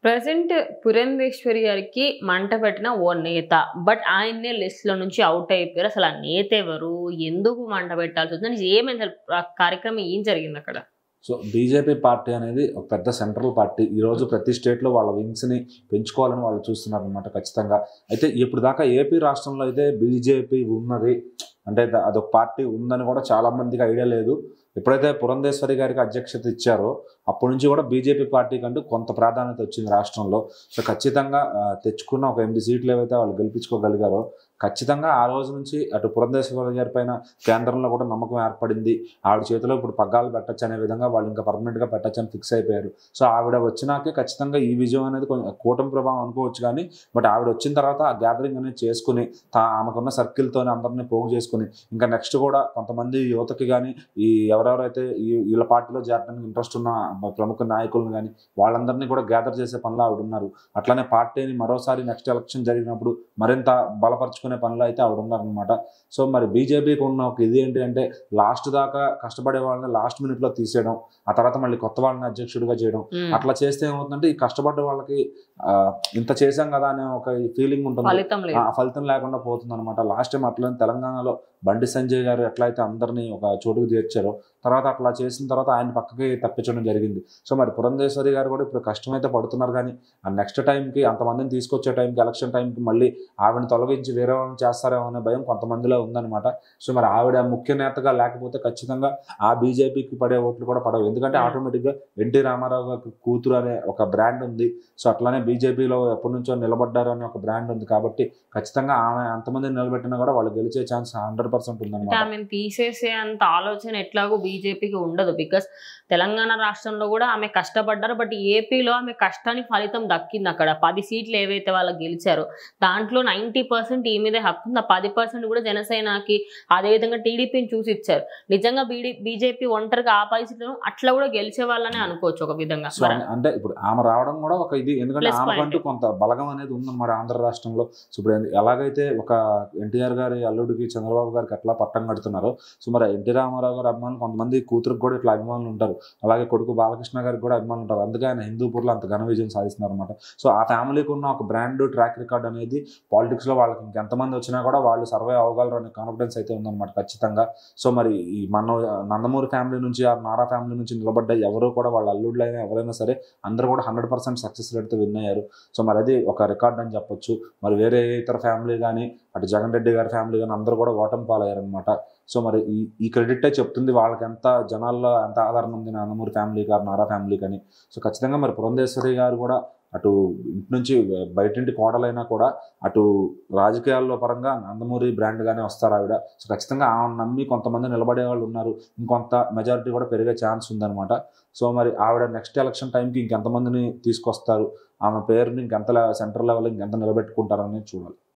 Present Purandeswari గారికి మంట పెట్టిన ఓ నేత. బట్ ఆయన్నే లిస్ట్‌లో నుంచి ఔట్ అయిపోయారు. అసలు ఆ నేత ఎవరు? ఎందుకు మంట పెట్టాల్సొచ్చింది? ఏమైంది అసలు కార్యక్రమం ఏం జరిగిందక్కడ? సో, బీజేపీ పార్టీ అనేది ఒక పెద్ద సెంట్రల్ పార్టీ. ఈరోజు ప్రతి స్టేట్‌లో వాళ్ళ వింగ్స్‌ని పెంచుకోవాలని వాళ్ళు చూస్తున్నారనమాట ఖచ్చితంగా. అయితే ఇప్పటిదాకా ఏపీ రాష్ట్రంలో అయితే బీజేపీ ఉన్నది. అంటే అదొక పార్టీ ఉందని కూడా చాలా మందికి ఐడియా లేదు. ఎప్పుడైతే పురంధేశ్వరి గారికి అధ్యక్షత ఇచ్చారో, అప్పటి నుంచి కూడా బీజేపీ పార్టీకంటూ కొంత ప్రాధాన్యత వచ్చింది రాష్ట్రంలో. సో, ఖచ్చితంగా తెచ్చుకున్న ఒక 8 సీట్లు ఏవైతే వాళ్ళు గెలిపించుకోగలిగారో, ఖచ్చితంగా ఆ రోజు నుంచి అటు పురంధేశ్వరి గారి పైన కేంద్రంలో కూడా నమ్మకం ఏర్పడింది. ఆవిడ చేతిలో ఇప్పుడు పగ్గాలు పెట్టొచ్చు అనే విధంగా వాళ్ళు ఇంకా పర్మనెంట్‌గా పెట్టొచ్చని ఫిక్స్ అయిపోయారు. సో, ఆవిడ వచ్చినాకే ఖచ్చితంగా ఈ విజయం అనేది కొంచెం కూటమి ప్రభావం అనుకోవచ్చు కానీ, బట్ ఆవిడ వచ్చిన తర్వాత ఆ గ్యాదరింగ్ అనేది చేసుకొని, ఆమెకున్న సర్కిల్‌తోని అందరిని పోగు చేసుకొని, ఇంకా నెక్స్ట్ కూడా కొంతమంది యువతకి గానీ, ఈ ఎవరెవరైతే వీళ్ళ పార్టీలో చేరడానికి ఇంట్రెస్ట్ ఉన్న ప్రముఖ నాయకులను గానీ, వాళ్ళందరినీ కూడా గ్యాదర్ చేసే పనిలో ఆవిడున్నారు. అట్లనే పార్టీని మరోసారి నెక్స్ట్ ఎలక్షన్ జరిగినప్పుడు మరింత బలపరుచుకునే పనిలో అయితే ఆవిడున్నారనమాట. సో, మరి బీజేపీకి ఉన్న ఒక ఇది ఏంటి అంటే, లాస్ట్ దాకా కష్టపడే వాళ్ళని లాస్ట్ మినిట్‌లో తీసేయడం, ఆ తర్వాత మళ్ళీ కొత్త వాళ్ళని అధ్యక్షుడిగా చేయడం. అట్లా చేస్తే ఏమవుతుందంటే, ఈ కష్టపడ్డ వాళ్ళకి ఇంత చేశాం కదా అనే ఒక ఫీలింగ్ ఉంటుంది. ఫలితం లేకుండా పోతుందనమాట. లాస్ట్ టైం అట్లనే తెలంగాణలో బండి సంజయ్ గారు ఎట్లయితే అందరినీ ఒక చోటుకు చేర్చారో, తర్వాత అట్లా చేసిన తర్వాత ఆయన పక్కకి తప్పించడం జరిగింది. సో, మరి పురంధేశ్వరి గారు కూడా ఇప్పుడు కష్టమైతే పడుతున్నారు కానీ, ఆ నెక్స్ట్ టైంకి అంతమందిని తీసుకొచ్చే టైంకి, ఎలక్షన్ టైంకి మళ్ళీ ఆవిడని తొలగించి వేరే వాళ్ళని చేస్తారేమో అనే భయం కొంతమందిలో ఉందన్నమాట. సో, మరి ఆవిడ ముఖ్య నేతగా లేకపోతే ఖచ్చితంగా ఆ బీజేపీకి పడే ఓట్లు కూడా పడవు. ఎందుకంటే ఆటోమేటిక్‌గా ఎన్టీ రామారావు గారి కూతురు అనే ఒక బ్రాండ్ ఉంది. సో, అట్లానే బీజేపీలో ఎప్పటి నుంచో నిలబడ్డారు అనే ఒక బ్రాండ్ ఉంది కాబట్టి, ఖచ్చితంగా ఆమె అంతమందిని నిలబెట్టినా కూడా వాళ్ళు గెలిచే ఛాన్స్ 100% ఉందన్నమాట. ఆమెను తీసేసే అంత ఆలోచన ఎట్లాగో బీజేపీకి ఉండదు. బికాస్ తెలంగాణ రాష్ట్రంలో కూడా ఆమె కష్టపడ్డారు. బట్ ఏపీలో ఆమె కష్టానికి ఫలితం దక్కింది. అక్కడ 10 సీట్లు ఏవైతే వాళ్ళకి గెలిచారో దాంట్లో 90% ఈ మీదే హక్కు ఉంది. ఆ 10% కూడా జనసేనకి, అదేవిధంగా టీడీపీని చూసి ఇచ్చారు. నిజంగా బీజేపీ ఒంటరిగా ఆ పరిస్థితులను అట్లా కూడా గెలిచే వాళ్ళనే అనుకోవచ్చు ఒక విధంగా. అంటే ఇప్పుడు ఆమె రావడం కూడా ఒక ఇది, ఎందుకంటే ఆమెకంటూ కొంత బలగం అనేది ఉందన్నమాట ఆంధ్ర రాష్ట్రంలో. సో, ఇప్పుడు ఎలాగైతే ఒక ఎన్టీఆర్ గారి అల్లుడికి చంద్రబాబు గారికి ఎట్లా పట్టం కడుతున్నారో, సో మరి ఎన్టీ రామారావు గారి అభిమానులు కొంతమంది కూతురికి కూడా ఇట్లా అభిమానులు ఉంటారు. అలాగే కొడుకు బాలకృష్ణ గారికి కూడా అభిమానులు ఉంటారు. అందుకే ఆయన హిందూపూర్లో అంత ఘన విజయం సాధిస్తున్నారు అనమాట. సో, ఆ ఫ్యామిలీకి ఉన్న ఒక బ్రాండ్ ట్రాక్ రికార్డ్ అనేది పాలిటిక్స్లో వాళ్ళకి ఇంకెంతమంది వచ్చినా కూడా వాళ్ళు సర్వే అవ్వగలరు అనే కాన్ఫిడెన్స్ అయితే ఉందన్నమాట ఖచ్చితంగా. సో, మరి ఈ మన నందమూరి ఫ్యామిలీ నుంచి, ఆ నారా ఫ్యామిలీ నుంచి నిలబడ్డ ఎవరో కూడా వాళ్ళ అల్లుళ్ళైనా ఎవరైనా సరే అందరూ కూడా 100% సక్సెస్ రేట్తో విన్ అయ్యారు. సో, మరి అది ఒక రికార్డ్ అని చెప్పొచ్చు. మరి వేరే ఇతర ఫ్యామిలీ కానీ, అటు జగన్ రెడ్డి గారి ఫ్యామిలీ కానీ అందరూ కూడా ఓటమి పాలయ్యారనమాట. సో, మరి ఈ క్రెడిటే చెప్తుంది వాళ్ళకి ఎంత జనాల్లో ఎంత ఆదరణ ఉంది నందమూరి ఫ్యామిలీ గారు, నారా ఫ్యామిలీ కానీ. సో, ఖచ్చితంగా మరి పురంధేశ్వరి గారు కూడా అటు ఇంటి నుంచి బయటింటి కోడలైనా కూడా అటు రాజకీయాల్లో పరంగా నందమూరి బ్రాండ్గానే వస్తారు ఆవిడ. సో, ఖచ్చితంగా ఆమెను నమ్మి కొంతమంది నిలబడే వాళ్ళు ఉన్నారు. ఇంకొంత మెజారిటీ కూడా పెరిగే ఛాన్స్ ఉందన్నమాట. సో, మరి ఆవిడ నెక్స్ట్ ఎలక్షన్ టైంకి ఇంకెంతమందిని తీసుకొస్తారు, ఆమె పేరుని ఇంకెంత సెంట్రల్ లెవెల్ ఇంకెంత నిలబెట్టుకుంటారని చూడాలి.